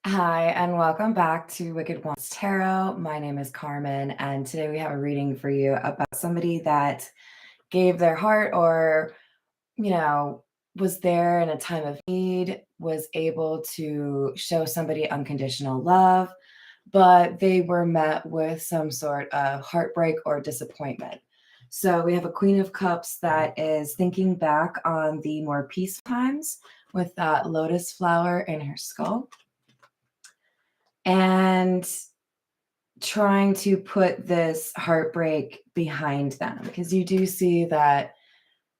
Hi, and welcome back to Wicked Ones Tarot. My name is Carmen, and today we have a reading for you about somebody that gave their heart or, was there in a time of need, was able to show somebody unconditional love, but they were met with some sort of heartbreak or disappointment. So we have a Queen of Cups that is thinking back on the more peaceful times with that lotus flower in her skull and trying to put this heartbreak behind them, because you do see that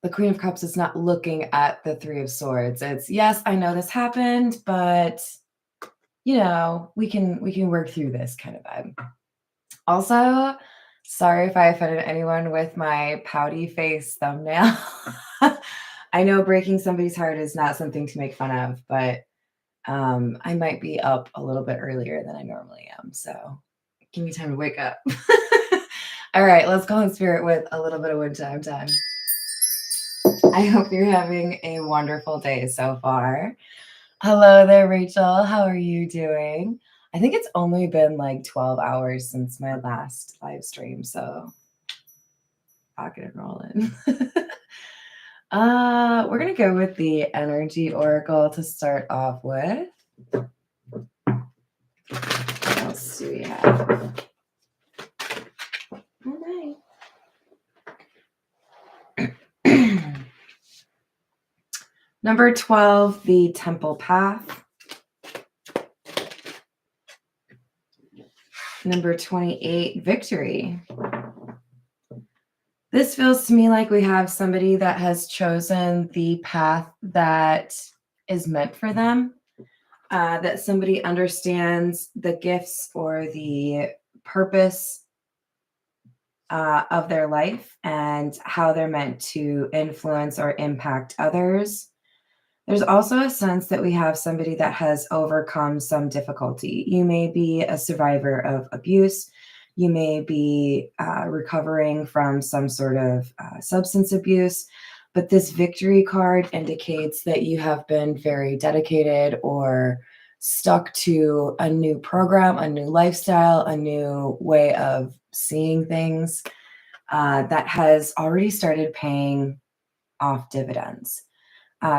the Queen of Cups is not looking at the Three of Swords. It's, yes, I know this happened, but we can work through this kind of vibe. Also, sorry if I offended anyone with my pouty face thumbnail. I know breaking somebody's heart is not something to make fun of, but I might be up a little bit earlier than I normally am, so give me time to wake up. All right, let's call in spirit with a little bit of wind chime time. I hope you're having a wonderful day so far. Hello there, Rachel. How are you doing? I think it's only been like 12 hours since my last live stream, so rocking and rolling. We're gonna go with the energy oracle to start off with. What else do we have? All right. Number 12, the Temple Path. Number 28, Victory. This feels to me like we have somebody that has chosen the path that is meant for them, that somebody understands the gifts or the purpose of their life and how they're meant to influence or impact others. There's also a sense that we have somebody that has overcome some difficulty. You may be a survivor of abuse. You may be recovering from some sort of substance abuse. But this victory card indicates that you have been very dedicated or stuck to a new program, a new lifestyle, a new way of seeing things that has already started paying off dividends.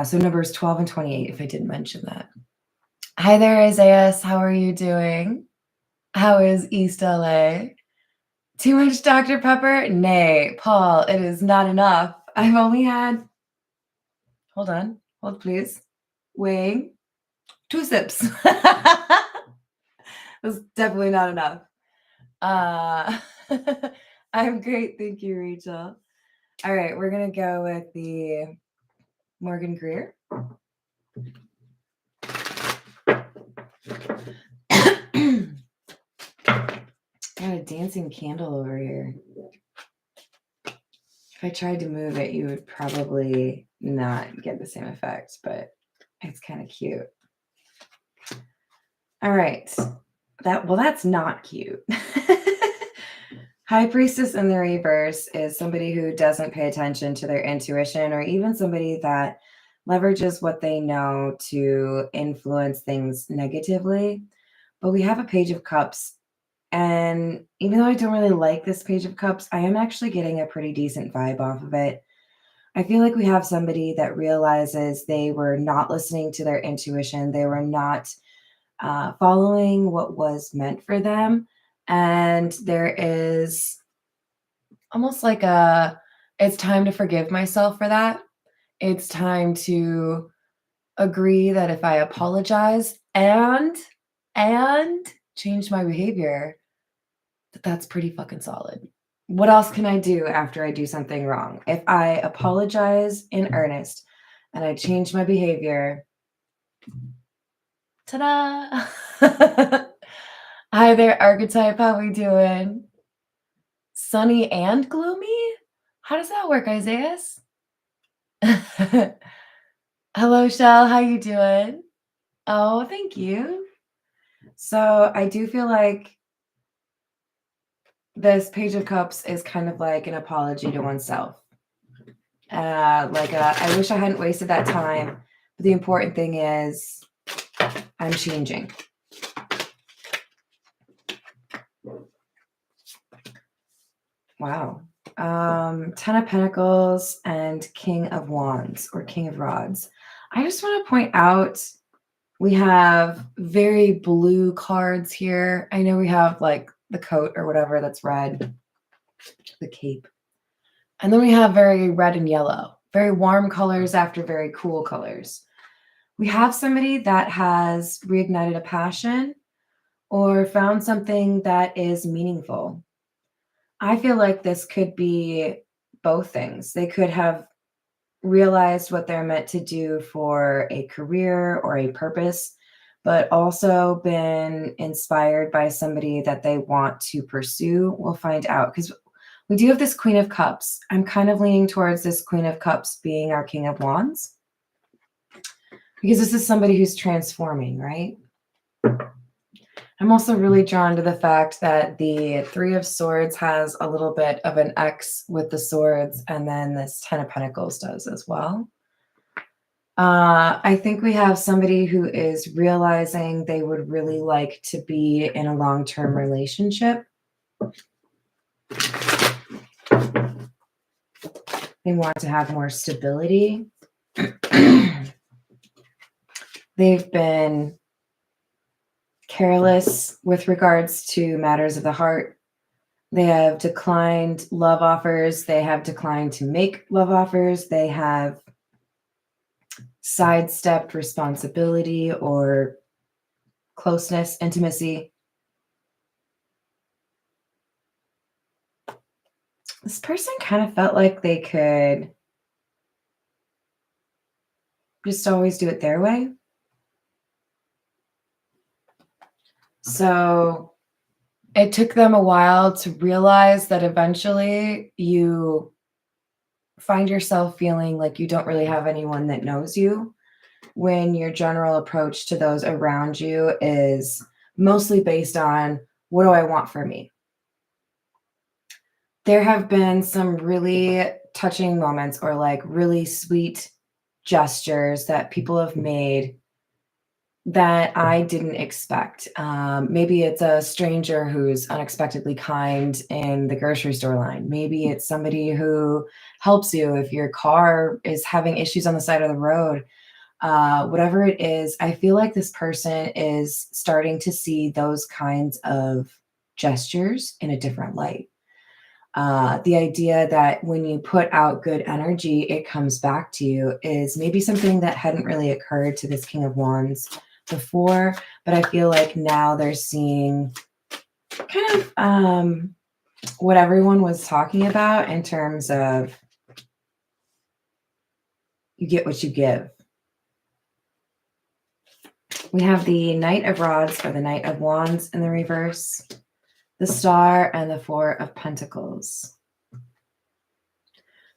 So numbers 12 and 28, if I didn't mention that. Hi there, Isaiah. How are you doing? How is East LA? Too much Dr. Pepper? Nay, Paul, it is not enough. I've only had, hold please. Weighing 2 sips. That's definitely not enough. I'm great. Thank you, Rachel. All right, we're going to go with the Morgan Greer. Got a dancing candle over here. If I tried to move it, you would probably not get the same effect, but it's kind of cute. All right. That's not cute. High Priestess in the reverse is somebody who doesn't pay attention to their intuition, or even somebody that leverages what they know to influence things negatively. But we have a Page of Cups. And even though I don't really like this Page of Cups, I am actually getting a pretty decent vibe off of it. I feel like we have somebody that realizes they were not listening to their intuition. They were not following what was meant for them. And there is almost like it's time to forgive myself for that. It's time to agree that if I apologize and change my behavior, that's pretty fucking solid. What else can I do after I do something wrong? If I apologize in earnest and I change my behavior, ta-da! Hi there, Archetype. How we doing? Sunny and gloomy? How does that work, Isaiah? Hello, Shell. How you doing? Oh, thank you. So I do feel like this Page of Cups is kind of like an apology to oneself. I wish I hadn't wasted that time. But the important thing is I'm changing. Wow. 10 of Pentacles and King of Wands or King of Rods. I just want to point out we have very blue cards here. I know we have like the coat or whatever that's red, the cape. And then we have very red and yellow, very warm colors after very cool colors. We have somebody that has reignited a passion or found something that is meaningful. I feel like this could be both things. They could have realized what they're meant to do for a career or a purpose, but also been inspired by somebody that they want to pursue. We'll find out because we do have this Queen of Cups. I'm kind of leaning towards this Queen of Cups being our King of Wands because this is somebody who's transforming, right? I'm also really drawn to the fact that the Three of Swords has a little bit of an X with the swords, and then this Ten of Pentacles does as well. I think we have somebody who is realizing they would really like to be in a long-term relationship. They want to have more stability. They've been careless with regards to matters of the heart. They have declined love offers. They have declined to make love offers. They have sidestepped responsibility or closeness, intimacy. This person kind of felt like they could just always do it their way. So it took them a while to realize that eventually you find yourself feeling like you don't really have anyone that knows you when your general approach to those around you is mostly based on what do I want for me? There have been some really touching moments or like really sweet gestures that people have made that I didn't expect. Maybe it's a stranger who's unexpectedly kind in the grocery store line. Maybe it's somebody who helps you if your car is having issues on the side of the road. Whatever it is, I feel like this person is starting to see those kinds of gestures in a different light. The idea that when you put out good energy, it comes back to you is maybe something that hadn't really occurred to this King of Wands before, but I feel like now they're seeing kind of what everyone was talking about in terms of you get what you give. We have the Knight of Rods or the Knight of Wands in the reverse, the Star, and the Four of Pentacles.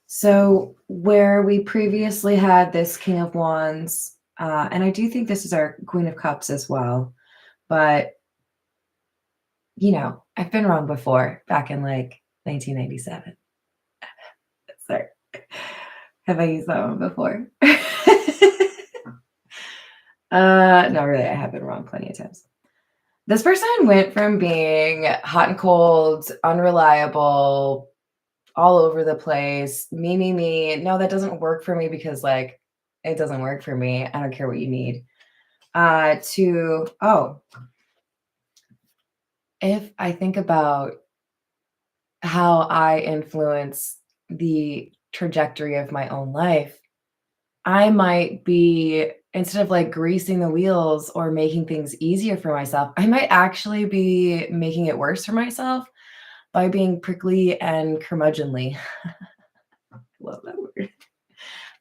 So where we previously had this King of Wands, and I do think this is our Queen of Cups as well, but, you know, I've been wrong before, back in like 1997. Sorry. Have I used that one before? No, really, I have been wrong plenty of times. This person went from being hot and cold, unreliable, all over the place, me. No, that doesn't work for me because like it doesn't work for me. I don't care what you need. To, oh, if I think about how I influence the trajectory of my own life, I might be, instead of like greasing the wheels or making things easier for myself, I might actually be making it worse for myself by being prickly and curmudgeonly. Love that word.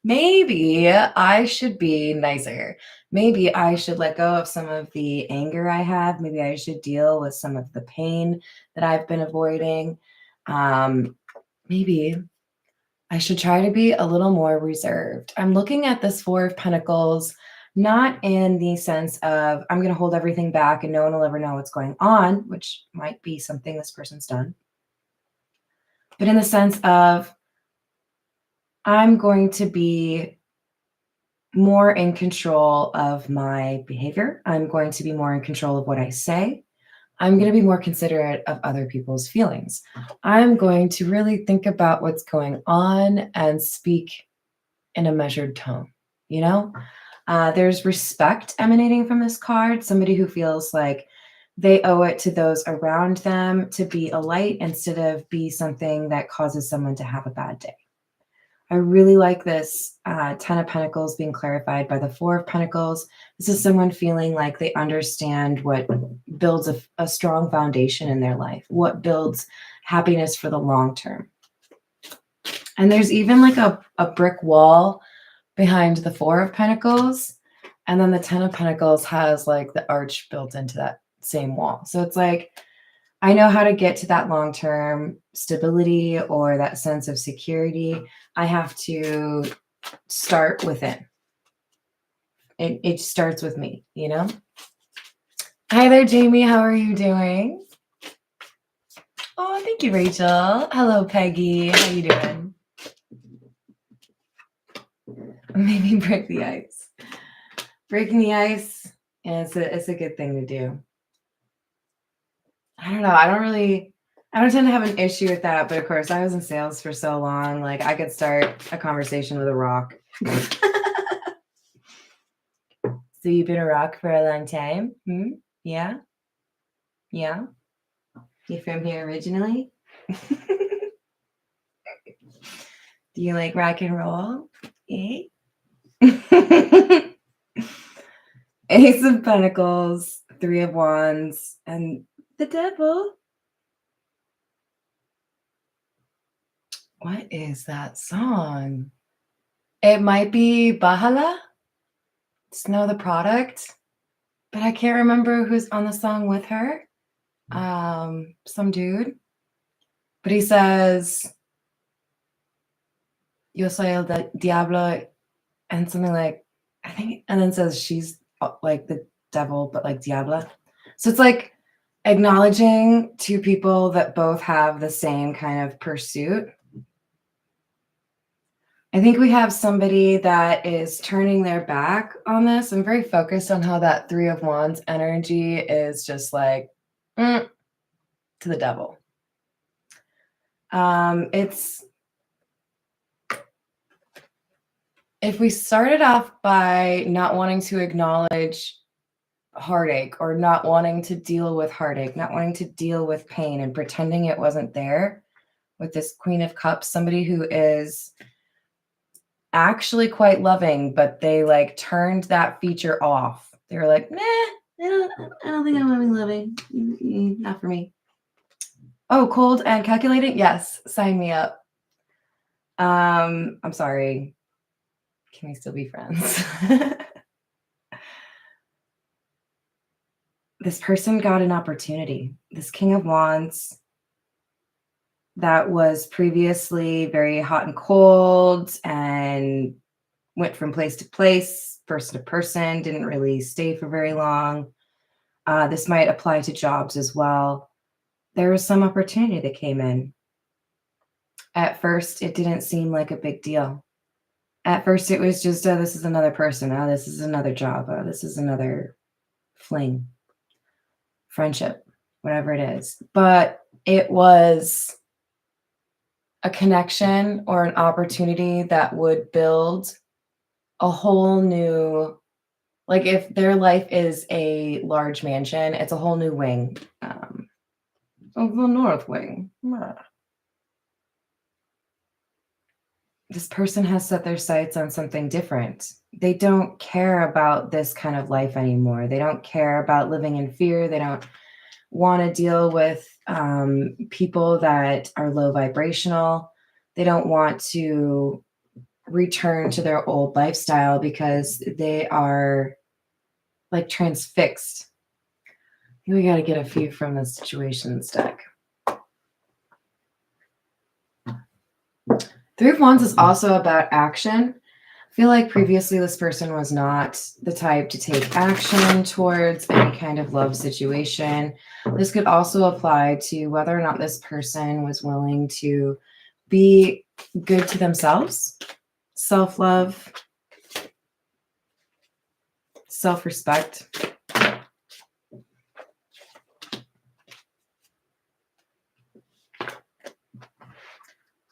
Maybe I should be nicer. Maybe I should let go of some of the anger I have. Maybe I should deal with some of the pain that I've been avoiding. Maybe I should try to be a little more reserved. I'm looking at this Four of Pentacles, not in the sense of I'm going to hold everything back and no one will ever know what's going on, which might be something this person's done, but in the sense of I'm going to be more in control of my behavior. I'm going to be more in control of what I say. I'm going to be more considerate of other people's feelings. I'm going to really think about what's going on and speak in a measured tone, you know? There's respect emanating from this card, somebody who feels like they owe it to those around them to be a light instead of be something that causes someone to have a bad day. I really like this 10 of Pentacles being clarified by the 4 of Pentacles. This is someone feeling like they understand what builds a strong foundation in their life, what builds happiness for the long term. And there's even like a brick wall behind the 4 of Pentacles. And then the 10 of Pentacles has like the arch built into that same wall. So it's like, I know how to get to that long-term stability or that sense of security. I have to start within. It starts with me, you know? Hi there, Jamie. How are you doing? Oh, thank you, Rachel. Hello, Peggy. How you doing? Maybe break the ice. Breaking the ice, yeah, it's a good thing to do. I don't know. I don't tend to have an issue with that, but of course, I was in sales for so long. Like, I could start a conversation with a rock. So you've been a rock for a long time? Yeah? Yeah? You from here originally? Do you like rock and roll? Eh? Ace of Pentacles, 3 of Wands, and the Devil. What is that song? It might be Bahala. Snow the Product, but I can't remember who's on the song with her. Some dude, but he says "Yo soy el diablo" and something like, I think, and then says she's like the devil, but like Diabla. So it's like acknowledging two people that both have the same kind of pursuit. I think we have somebody that is turning their back on this. I'm very focused on how that 3 of Wands energy is just like to the devil. It's if we started off by not wanting to acknowledge heartache or not wanting to deal with heartache, not wanting to deal with pain and pretending it wasn't there with this Queen of Cups, somebody who is actually quite loving, but they like turned that feature off. They were like, nah, I don't think I'm loving loving. Not for me. Oh, cold and calculating? Yes, sign me up. I'm sorry. Can we still be friends? This person got an opportunity. This King of Wands that was previously very hot and cold and went from place to place, person to person, didn't really stay for very long. This might apply to jobs as well. There was some opportunity that came in. At first, it didn't seem like a big deal. At first, it was just, oh, this is another person. Oh, this is another job. Oh, this is another fling, friendship, whatever it is. But it was a connection or an opportunity that would build a whole new, like if their life is a large mansion, it's a whole new wing of the North Wing. This person has set their sights on something different. They don't care about this kind of life anymore. They don't care about living in fear. They don't want to deal with people that are low vibrational. They don't want to return to their old lifestyle because they are like transfixed. We got to get a few from the situations deck. 3 of Wands is also about action. I feel like previously this person was not the type to take action towards any kind of love situation. This could also apply to whether or not this person was willing to be good to themselves, self-love, self-respect.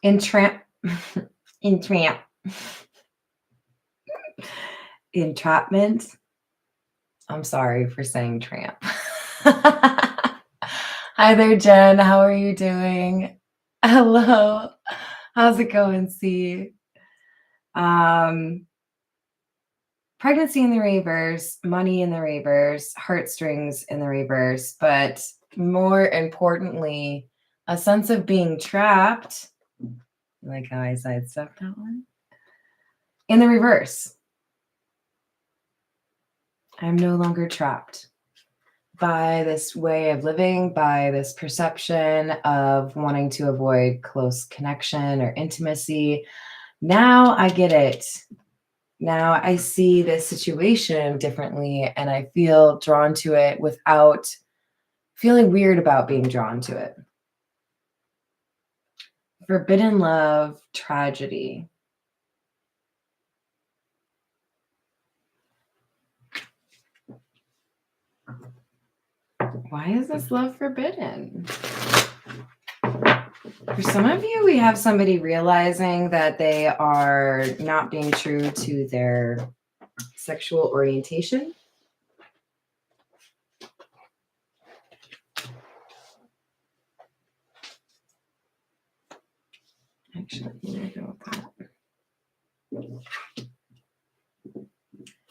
Entramp. Entramp. Entrapment. I'm sorry for saying tramp. Hi there, Jen. How are you doing? Hello. How's it going, C? Pregnancy in the reverse, money in the reverse, heartstrings in the reverse, but more importantly, a sense of being trapped. Like how I sidestepped that one? In the reverse. I'm no longer trapped by this way of living, by this perception of wanting to avoid close connection or intimacy. Now I get it. Now I see this situation differently and I feel drawn to it without feeling weird about being drawn to it. Forbidden love, tragedy. Why is this love forbidden? For some of you, we have somebody realizing that they are not being true to their sexual orientation. Actually, I'm gonna go with that.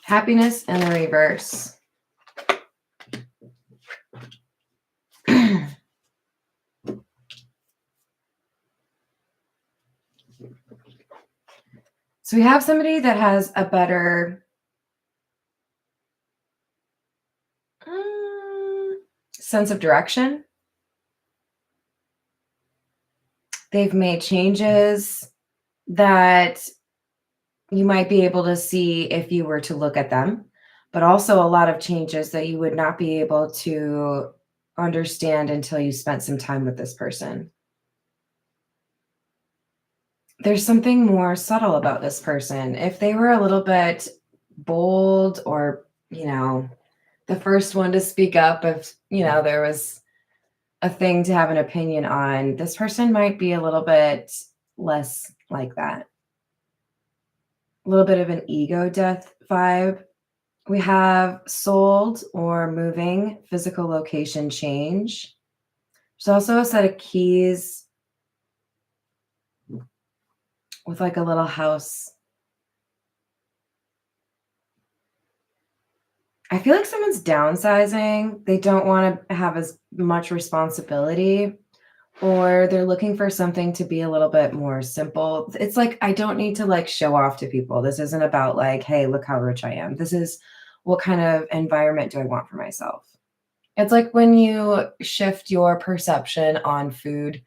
Happiness in the reverse. So we have somebody that has a better sense of direction. They've made changes that you might be able to see if you were to look at them, but also a lot of changes that you would not be able to understand until you spent some time with this person. There's something more subtle about this person. If they were a little bit bold or, the first one to speak up if, there was a thing to have an opinion on, this person might be a little bit less like that. A little bit of an ego death vibe. We have sold or moving, physical location change. There's also a set of keys with like a little house. I feel like someone's downsizing. They don't want to have as much responsibility, or they're looking for something to be a little bit more simple. It's like, I don't need to like show off to people. This isn't about like, hey, look how rich I am. This is what kind of environment do I want for myself? It's like when you shift your perception on food.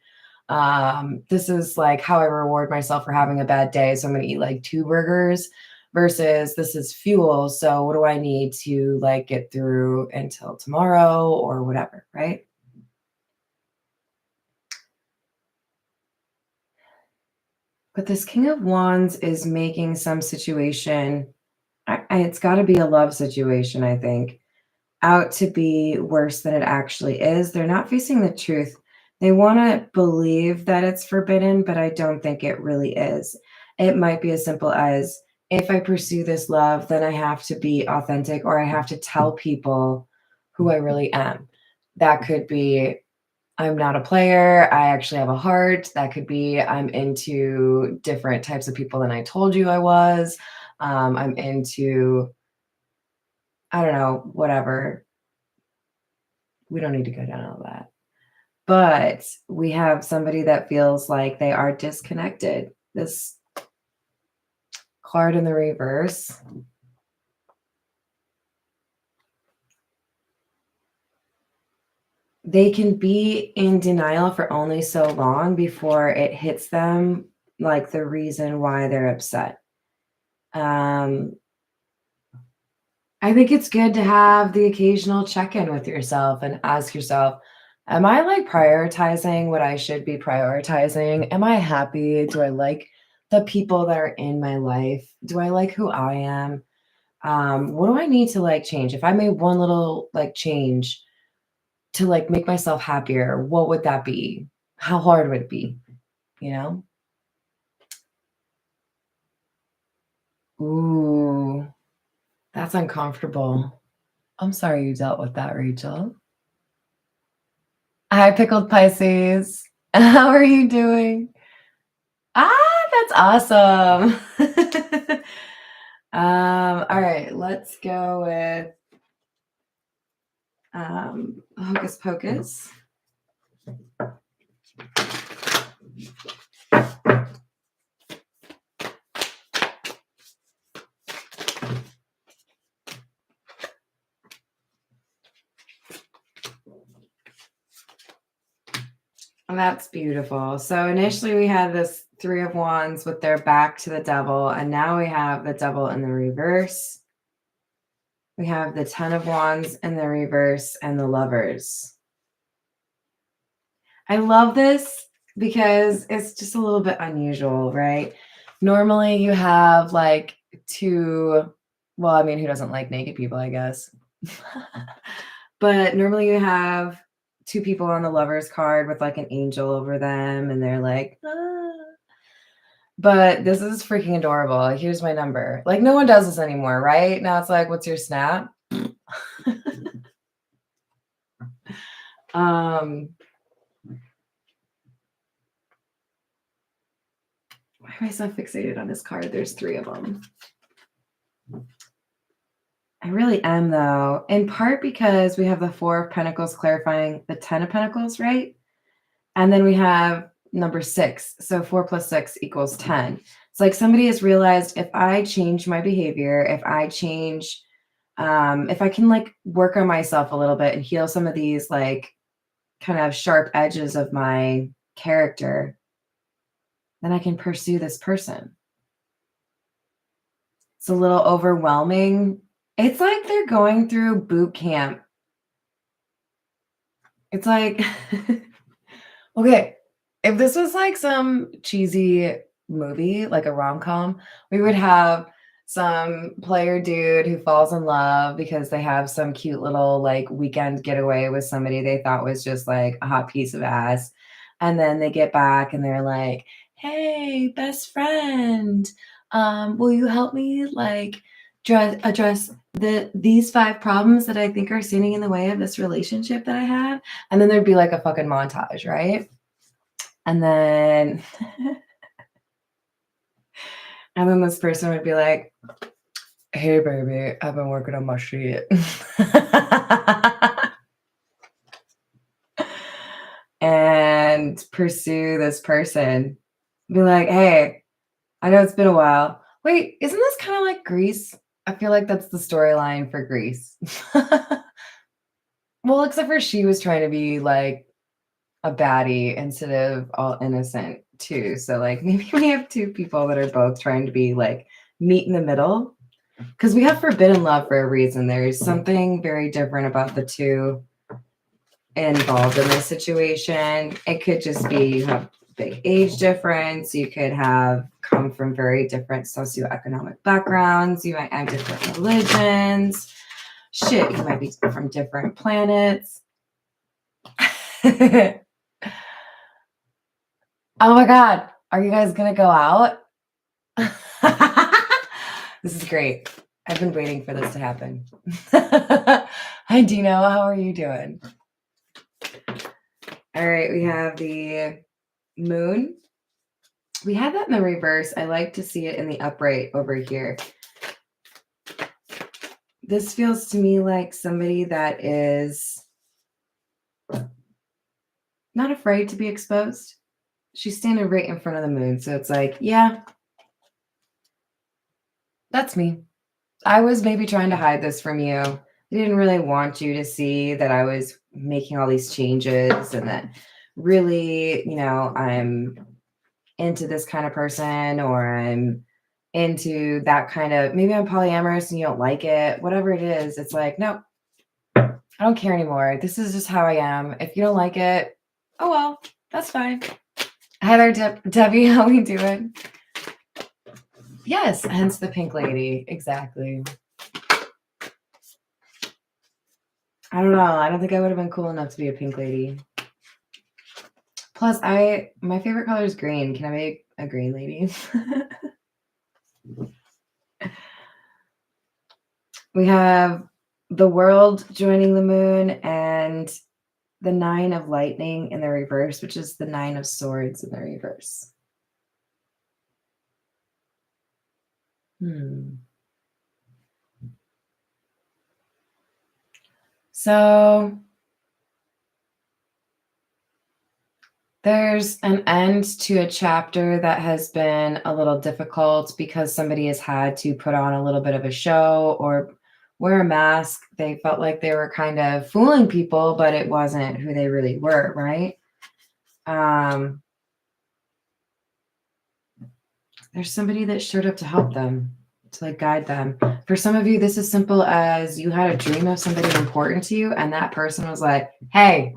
This is like how I reward myself for having a bad day. So I'm going to eat like 2 burgers versus this is fuel. So what do I need to like get through until tomorrow or whatever, right? But this King of Wands is making some situation, it's got to be a love situation, I think, out to be worse than it actually is. They're not facing the truth. They want to believe that it's forbidden, but I don't think it really is. It might be as simple as if I pursue this love, then I have to be authentic or I have to tell people who I really am. That could be I'm not a player. I actually have a heart. That could be I'm into different types of people than I told you I was. I'm into, I don't know, whatever. We don't need to go down all that. But we have somebody that feels like they are disconnected. This card in the reverse. They can be in denial for only so long before it hits them like the reason why they're upset. I think it's good to have the occasional check-in with yourself and ask yourself, am I like prioritizing what I should be prioritizing? Am I happy? Do I like the people that are in my life? Do I like who I am? What do I need to like change? If I made one little like change to like make myself happier, what would that be? How hard would it be? You know? Ooh, that's uncomfortable. I'm sorry you dealt with that, Rachel. Hi, Pickled Pisces. How are you doing? Ah, that's awesome. All right, let's go with Hocus Pocus. And that's beautiful. So initially we had this Three of Wands with their back to the devil, and now we have the devil in the reverse. We have the Ten of Wands in the reverse and the Lovers. I love this because it's just a little bit unusual, right? Normally you have like two, well, I mean, who doesn't like naked people, I guess. But normally you have two people on the Lovers card with like an angel over them, and they're like, ah. But this is freaking adorable. Here's my number. Like, no one does this anymore, right? Now it's like, what's your snap? Why am I so fixated on this card? There's three of them. I really am, though, in part because we have the Four of Pentacles clarifying the Ten of Pentacles, right? And then we have number 6. So 4 plus 6 equals 10. It's like somebody has realized if I change my behavior, if I change, if I can like work on myself a little bit and heal some of these like kind of sharp edges of my character, then I can pursue this person. It's a little overwhelming. It's like they're going through boot camp. It's like, okay, if this was like some cheesy movie, like a rom-com, we would have some player dude who falls in love because they have some cute little like weekend getaway with somebody they thought was just like a hot piece of ass. And then they get back and they're like, hey, best friend, will you help me like address these 5 problems that I think are standing in the way of this relationship that I have? And then there'd be like a fucking montage, right? And then and then this person would be like, hey baby, I've been working on my shit. And pursue this person. Be like, hey, I know it's been a while. Wait, isn't this kind of like Grease? I feel like that's the storyline for Grease. Well, except for she was trying to be like a baddie instead of all innocent too. So like maybe we have 2 people that are both trying to be like meet in the middle, because we have forbidden love for a reason. There's something very different about the 2 involved in this situation. It could just be you have big age difference. You could have come from very different socioeconomic backgrounds. You might have different religions. Shit, you might be from different planets. Oh my God. Are you guys going to go out? This is great. I've been waiting for this to happen. Hi, Dino. How are you doing? All right. We have the moon. We have that in the reverse. I like to see it in the upright over here. This feels to me like somebody that is not afraid to be exposed. She's standing right in front of the moon. So it's like, yeah, that's me. I was maybe trying to hide this from you. I didn't really want you to see that I was making all these changes and that really, you know, I'm into this kind of person, or I'm into that kind of, maybe I'm polyamorous and you don't like it, whatever it is. It's like, no, I don't care anymore. This is just how I am. If you don't like it, oh well, that's fine. Hi there, Debbie. How we doing? Yes, hence the pink lady. Exactly. I don't know. I don't think I would have been cool enough to be a pink lady. Plus, my favorite color is green. Can I make a green lady? We have the world joining the moon and the 9 of lightning in the reverse, which is the 9 of swords in the reverse. So there's an end to a chapter that has been a little difficult because somebody has had to put on a little bit of a show or wear a mask. They felt like they were kind of fooling people, but it wasn't who they really were, right? There's somebody that showed up to help them, to like guide them. For some of you, this is simple as you had a dream of somebody important to you, and that person was like, hey,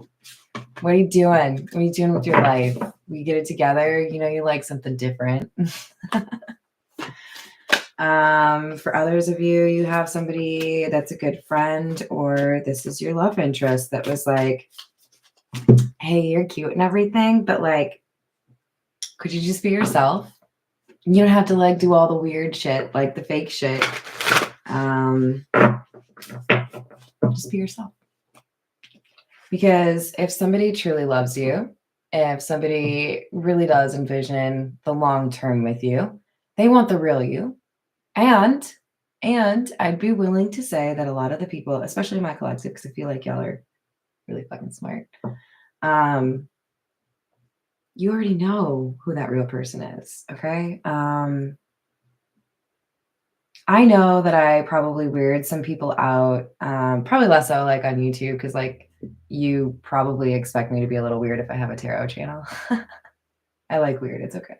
what are you doing? What are you doing with your life? We get it together. You know, you like something different. For others of you, you have somebody that's a good friend, or this is your love interest that was like, hey, you're cute and everything, but like, could you just be yourself? You don't have to like do all the weird shit, like the fake shit. Just be yourself. Because if somebody truly loves you, if somebody really does envision the long term with you, they want the real you. And I'd be willing to say that a lot of the people, especially my collective, because I feel like y'all are really fucking smart, you already know who that real person is, okay? I know that I probably weird some people out, probably less so like on YouTube, because like you probably expect me to be a little weird if I have a tarot channel. I like weird, it's okay.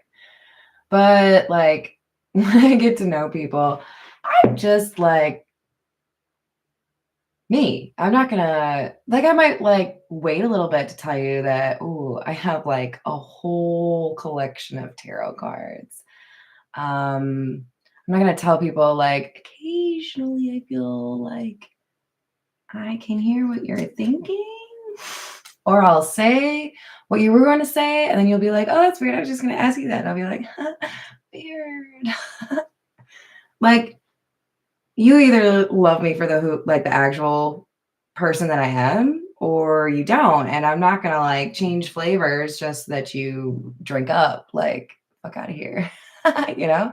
But like when I get to know people, I'm just like me. I'm not gonna like I might like wait a little bit to tell you that, oh, I have like a whole collection of tarot cards. I'm not going to tell people like occasionally I feel like I can hear what you're thinking, or I'll say what you were going to say, and then you'll be like, oh, that's weird. I was just going to ask you that. And I'll be like, weird. Like, you either love me for the actual person that I am, or you don't. And I'm not going to like change flavors just so that you drink up. Like, fuck out of here. You know?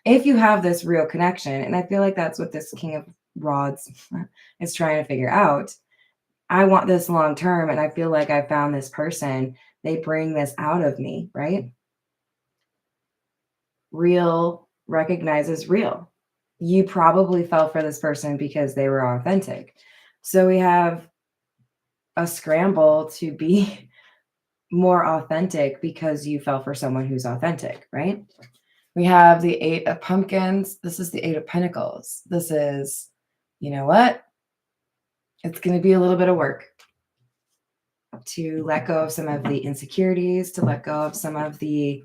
If you have this real connection, and I feel like that's what this King of Rods is trying to figure out. I want this long term, and I feel like I found this person. They bring this out of me, right? Real recognizes real. You probably fell for this person because they were authentic. So we have a scramble to be more authentic because you fell for someone who's authentic, right? We have the 8 of Pumpkins. This is the 8 of Pentacles. This is, you know what? It's going to be a little bit of work to let go of some of the insecurities, to let go of some of the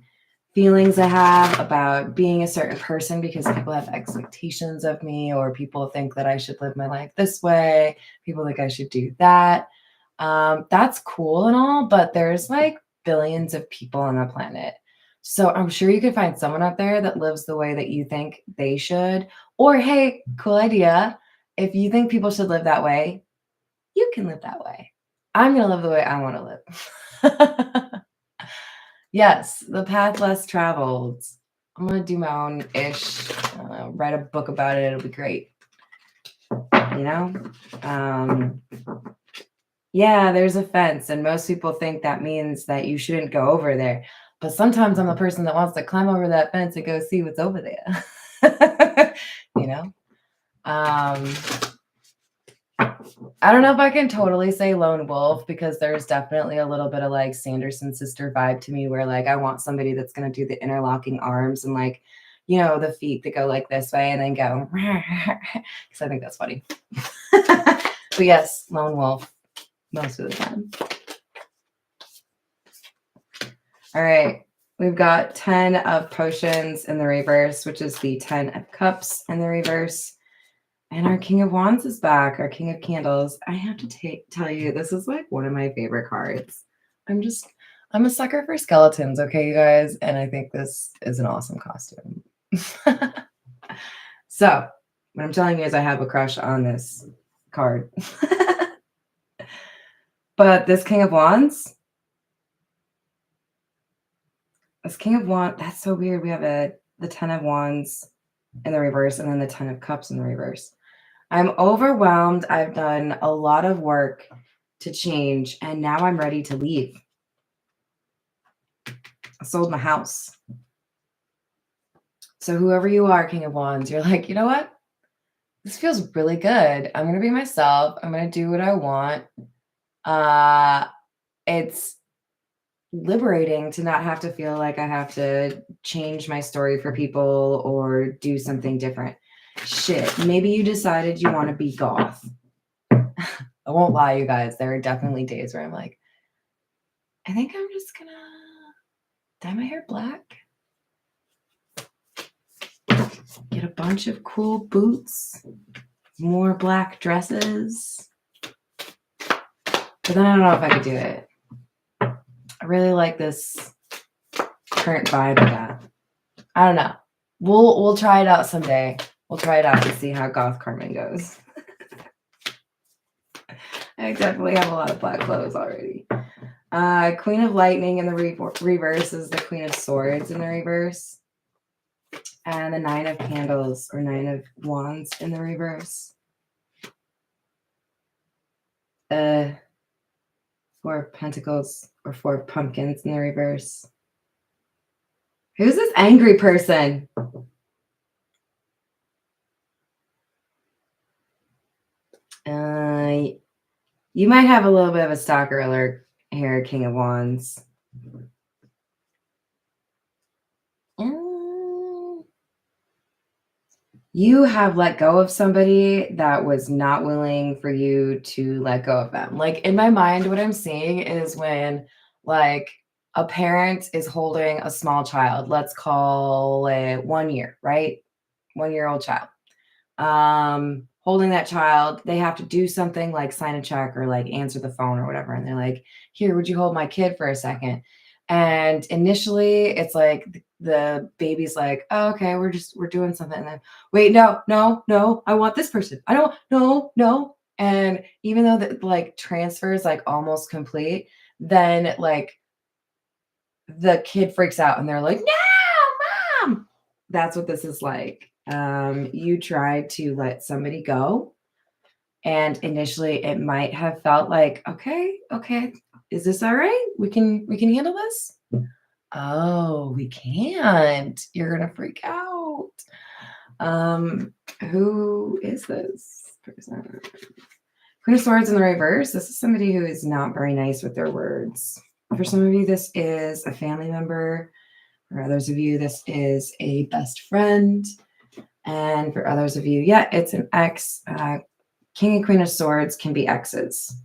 feelings I have about being a certain person because people have expectations of me, or people think that I should live my life this way. People think I should do that. That's cool and all, but there's like billions of people on the planet. So I'm sure you could find someone out there that lives the way that you think they should. Or, hey, cool idea. If you think people should live that way, you can live that way. I'm going to live the way I want to live. Yes, the path less traveled. I'm going to do my own ish, write a book about it. It'll be great. You know? Yeah, there's a fence, and most people think that means that you shouldn't go over there. But sometimes I'm the person that wants to climb over that fence and go see what's over there. You know? I don't know if I can totally say lone wolf, because there's definitely a little bit of like Sanderson sister vibe to me, where like I want somebody that's going to do the interlocking arms and like, you know, the feet that go like this way and then go, because I think that's funny. But yes, lone wolf most of the time. All right. We've got 10 of potions in the reverse, which is the 10 of cups in the reverse. And our King of Wands is back, our King of Candles. I have to tell you, this is like one of my favorite cards. I'm a sucker for skeletons, okay, you guys? And I think this is an awesome costume. So What I'm telling you is I have a crush on this card. But this King of Wands, that's so weird. We have the Ten of Wands in the reverse and then the Ten of Cups in the reverse. I'm overwhelmed. I've done a lot of work to change, and now I'm ready to leave. I sold my house. So whoever you are, King of Wands, you're like, you know what? This feels really good. I'm going to be myself. I'm going to do what I want. It's liberating to not have to feel like I have to change my story for people or do something different. Shit, maybe you decided you want to be goth. I won't lie, you guys. There are definitely days where I'm like, I think I'm just gonna dye my hair black, get a bunch of cool boots, more black dresses. But then I don't know if I could do it. I really like this current vibe I got. I don't know. We'll try it out someday. We'll try it out to see how goth Carmen goes. I definitely have a lot of black clothes already. Queen of Lightning in the reverse is the Queen of Swords in the reverse. And the Nine of Candles or Nine of Wands in the reverse. Four of Pentacles or Four of Pumpkins in the reverse. Who's this angry person? You might have a little bit of a stalker alert here, King of Wands. You have let go of somebody that was not willing for you to let go of them. Like in my mind, what I'm seeing is when like a parent is holding a small child, let's call it 1 year, right? 1-year-old child. Holding that child, they have to do something like sign a check or like answer the phone or whatever. And they're like, here, would you hold my kid for a second? And initially it's like the baby's like, oh, okay, we're doing something. And then wait, no, I want this person. I don't, no. And even though the like transfer is like almost complete, then like the kid freaks out and they're like, no, mom. That's what this is like. You tried to let somebody go. And initially it might have felt like, okay, is this all right? We can handle this. Oh, we can't. You're gonna freak out. Who is this person? Queen of Swords in the reverse. This is somebody who is not very nice with their words. For some of you, this is a family member. For others of you, this is a best friend. And for others of you, yeah, it's an ex. King and Queen of Swords can be exes.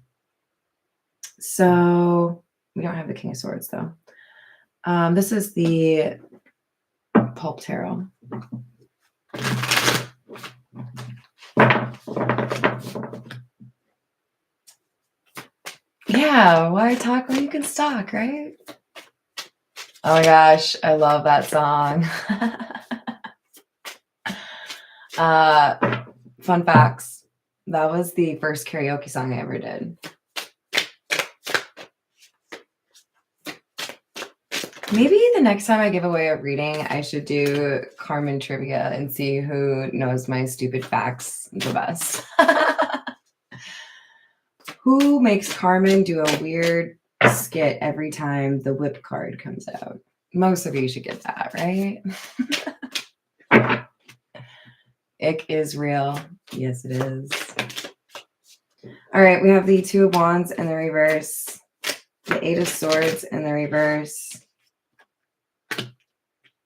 So we don't have the King of Swords, though. This is the Pulp Tarot. Yeah, why talk when you can stalk, right? Oh my gosh, I love that song. Fun facts. That was the first karaoke song I ever did. Maybe the next time I give away a reading, I should do Carmen trivia and see who knows my stupid facts the best. Who makes Carmen do a weird skit every time the whip card comes out? Most of you should get that, right? Ick is real. Yes, it is. All right, we have the Two of Wands in the reverse, the Eight of Swords in the reverse,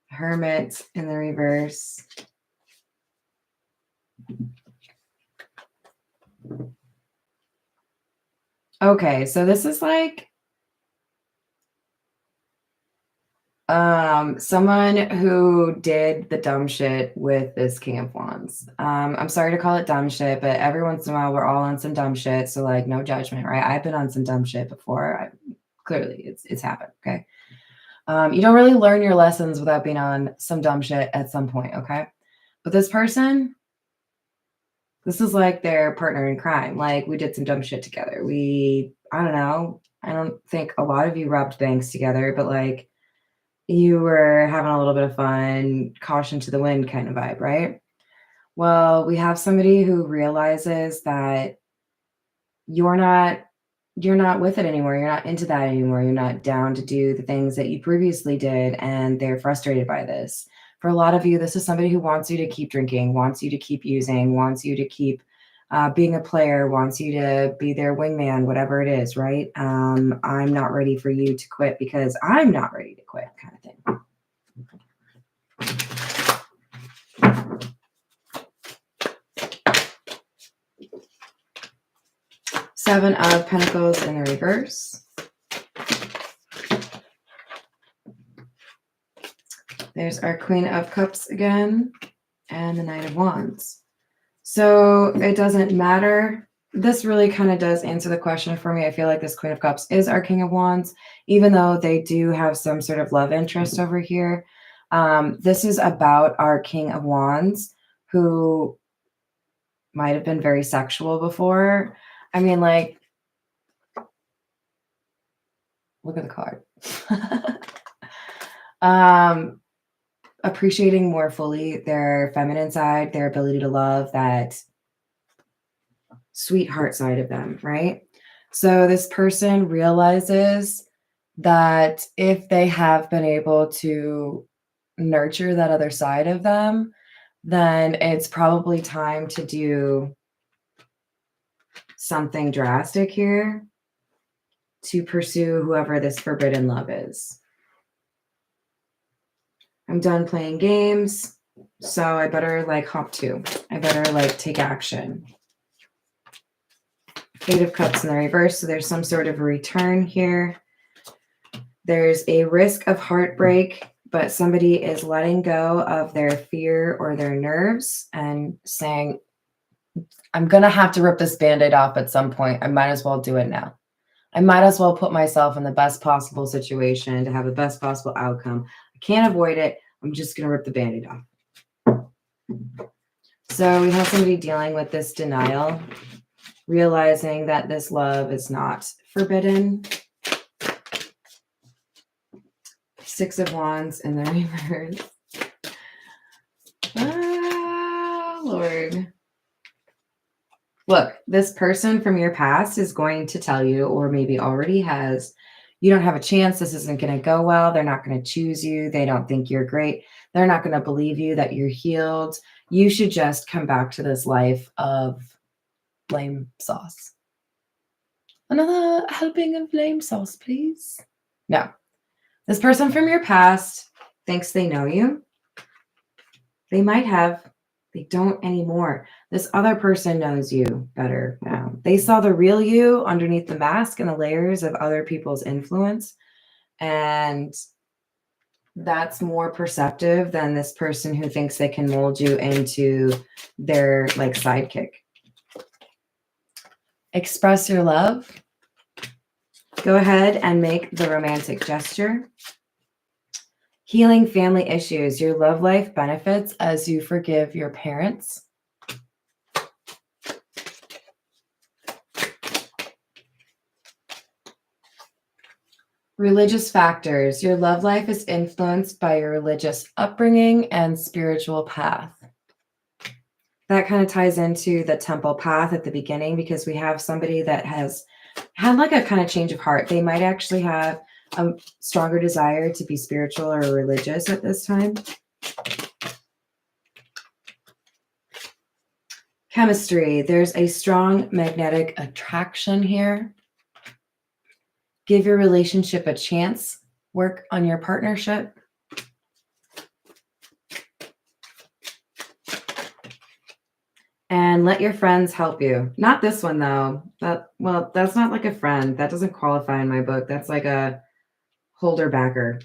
Hermit in the reverse. Okay, so this is like someone who did the dumb shit with this King of Wands. I'm sorry to call it dumb shit, but every once in a while we're all on some dumb shit, so like no judgment, right? I've been on some dumb shit before. Clearly it's happened, okay? You don't really learn your lessons without being on some dumb shit at some point, okay? But this person, This is like their partner in crime. Like, we did some dumb shit together. I don't know. I don't think a lot of you robbed banks together, but like you were having a little bit of fun, caution to the wind kind of vibe, right? Well, we have somebody who realizes that you're not with it anymore. You're not into that anymore. You're not down to do the things that you previously did, and they're frustrated by this. For a lot of you, this is somebody who wants you to keep drinking, wants you to keep using, wants you to keep being a player, wants you to be their wingman, whatever it is, right? I'm not ready for you to quit because I'm not ready to quit, kind of thing. Seven of Pentacles in the reverse. There's our Queen of Cups again, and the Knight of Wands. So it doesn't matter. This really kind of does answer the question for me. I feel like this Queen of Cups is our King of Wands, even though they do have some sort of love interest over here. This is about our King of Wands, who might have been very sexual before. I mean, like, look at the card. Appreciating more fully their feminine side, their ability to love, that sweetheart side of them, right? So this person realizes that if they have been able to nurture that other side of them, then it's probably time to do something drastic here to pursue whoever this forbidden love is. I'm done playing games, so I better like hop to. I better like take action. Eight of Cups in the reverse, so there's some sort of return here. There's a risk of heartbreak, but somebody is letting go of their fear or their nerves and saying, I'm going to have to rip this Band-Aid off at some point. I might as well do it now. I might as well put myself in the best possible situation to have the best possible outcome. I can't avoid it. I'm just going to rip the Band-Aid off. So we have somebody dealing with this denial, realizing that this love is not forbidden. Six of Wands in the reverse. Ah, Lord. Look, this person from your past is going to tell you, or maybe already has, you don't have a chance. This isn't going to go well. They're not going to choose you. They don't think you're great. They're not going to believe you that you're healed. You should just come back to this life of lame sauce. Another helping of lame sauce, please. No. This person from your past thinks they know you. They might have. They don't anymore. This other person knows you better now. They saw the real you underneath the mask and the layers of other people's influence. And that's more perceptive than this person who thinks they can mold you into their like sidekick. Express your love. Go ahead and make the romantic gesture. Healing family issues. Your love life benefits as you forgive your parents. Religious factors. Your love life is influenced by your religious upbringing and spiritual path. That kind of ties into the temple path at the beginning, because we have somebody that has had like a kind of change of heart. They might actually have a stronger desire to be spiritual or religious at this time. Chemistry. There's a strong magnetic attraction here. Give your relationship a chance. Work on your partnership. And let your friends help you. Not this one, though. That's not like a friend. That doesn't qualify in my book. That's like a holder backer.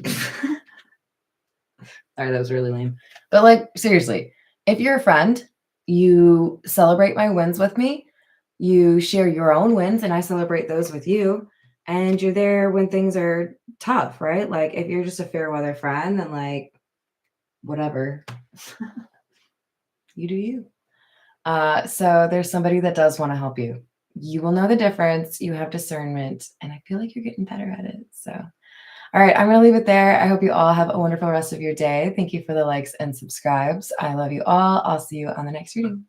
Sorry, that was really lame. But like, seriously, if you're a friend, you celebrate my wins with me. You share your own wins and I celebrate those with you. And you're there when things are tough, right? Like if you're just a fair weather friend, then like, whatever. You do you. So there's somebody that does want to help you. You will know the difference. You have discernment, and I feel like you're getting better at it. So, all right, I'm going to leave it there. I hope you all have a wonderful rest of your day. Thank you for the likes and subscribes. I love you all. I'll see you on the next reading.